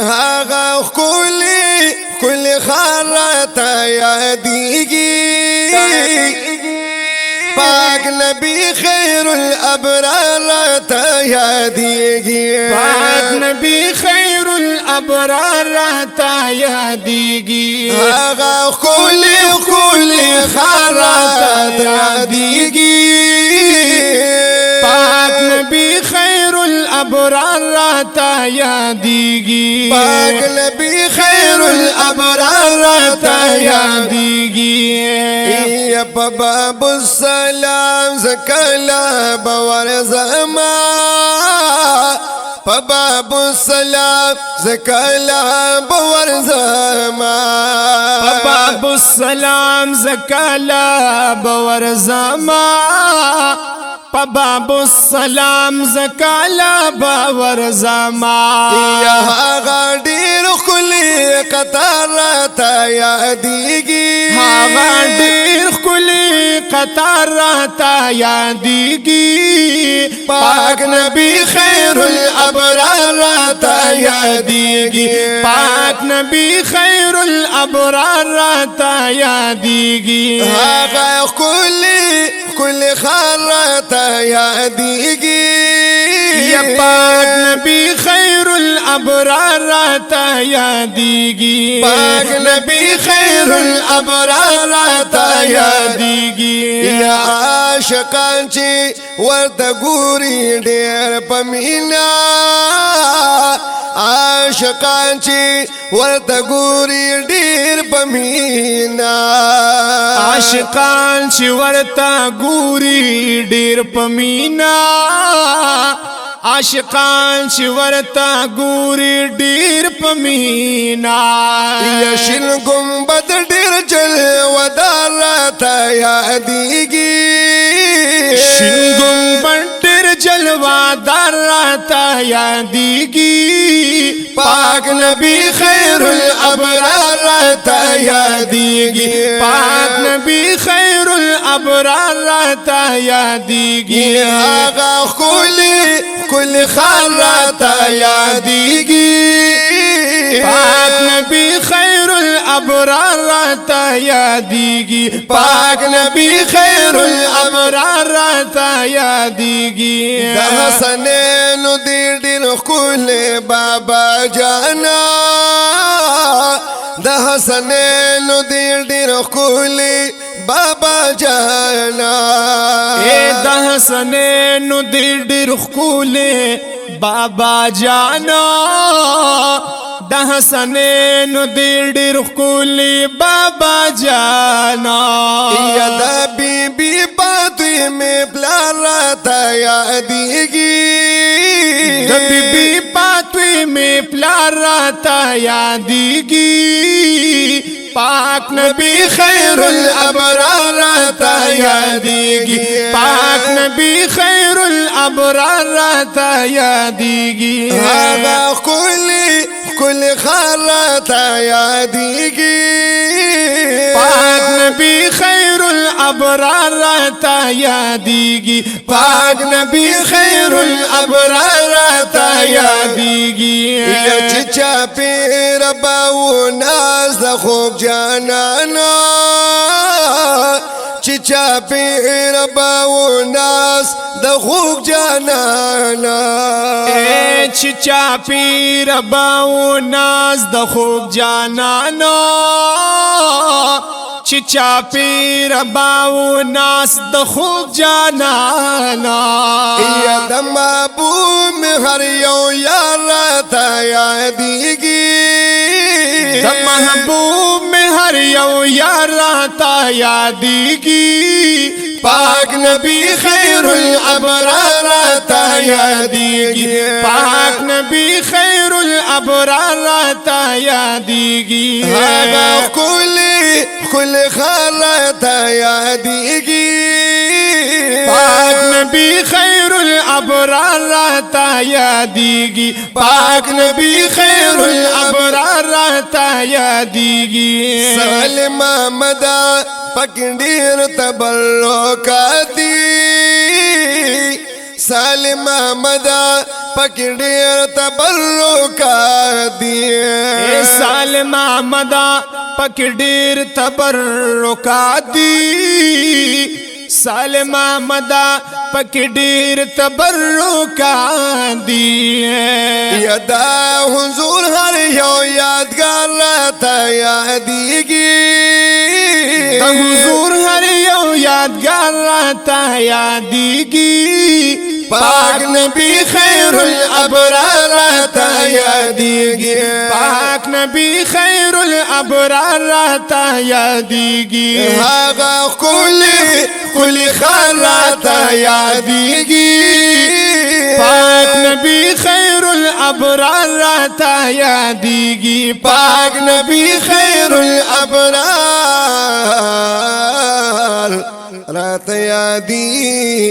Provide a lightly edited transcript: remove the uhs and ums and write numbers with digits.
هاغا كل خارتا یادیگی پاک نبی خیر الابرار تا یادیگی پاک نبی خیر الابرار تا یادیگی هاغا کل خارتا یادیگی پاک نبی خیر الابرار تا یادیگی پاک نبی خیر الابرار تا یادیگی یا باب السلام زکلا باور زما باب السلام زکلا باور زما باب السلام زکلا باور زما باب السلام زکالا باور زما یا هاغا ډیر خلی قطار تا یادیگی هاغا ډیر خلی قطار تا یادیگی پاک نبی خیر الابرار تا یادیگی پاک نبی خیر الابرار تا یادیگی هاغا کل خارتا یادیگی یا پاک نبی خیر الابرار تا یادیگی پاک نبی خیر الابرار تا یادیگی یا عاشقان چی ورته ګوري ډېر پمینا عاشقان چی ورته ګوري ډېر پمینا عاشقان چې ورته ګوري ډېر پمینا عاشقان چې ورته ګوري ډېر پمینا یا شین ګمبد ډېر جلوه‌دار تا یادیږي شین ګمبد ډېر جلوه‌دار تا یادیږي پاک نبی خیر الابرار تا یادیږي پاک نبی خیر الابرار تا یادیږي هغه کل خار تا یادیږي پاک نبی خیر الابرار تا یادیږي پاک نبی خیر الابرار تا یادیږي د حسنین ډېر ښکلی بابا جانا د حسنین ډېر ښکلی بابا جانا د حسنین ډېر ښکلی بابا جانا د حسنین ډېر ښکلی بابا جانا یا د بیبي فاطمه پلار تا یادیږي د بیبي فاطمه پلار تا یادیږي پاک نبی خیر الابرار تا یادیږي پاک نبی خیر الابرار تا یادیږي هغه کل خار تا یادیږي پاک نبی خیر الابرار تا یادیږي پاک نبی خیر الابرار تا یادیږي یا چچا پیر باو ناز د خوب جانانا چچا پیر باو ناز د خوب جانانا چچا پیر باو ناز د خوب جانانا چچا پیر باو ناس د خوب جانانا یا د محبوب هر یو یار تا یادیږي د محبوب میں ہر یو یار تا یادیږي پاک نبی خیر الابرار تا یادیږي پاک نبی خیر الابرار تا یادیږي هغه کل خار تا یادیږي پاک نبی خیر الابرار تا یادیږي پاک نبی خیر الابرار تا یادیږي سلیم محمد پک ډیر تبرکاتی سالم احمد پک ډیر تبرکات دی سالم احمد پک ډیر تبرکات دی سالم احمد پک ډیر تبرکات دی یدا حضور هر یو یادگار راته یادیږي د حضور هر یو یادگار راته یادیږي پاک نبی خیر الابرار راته یادیږي پاک نبی خیر الابرار راته یادیږي هغه کلی خان راته یادیږي پاک نبی خیر الابرار راته یادیږي پاک نبی خیر الابرار راته یادیږي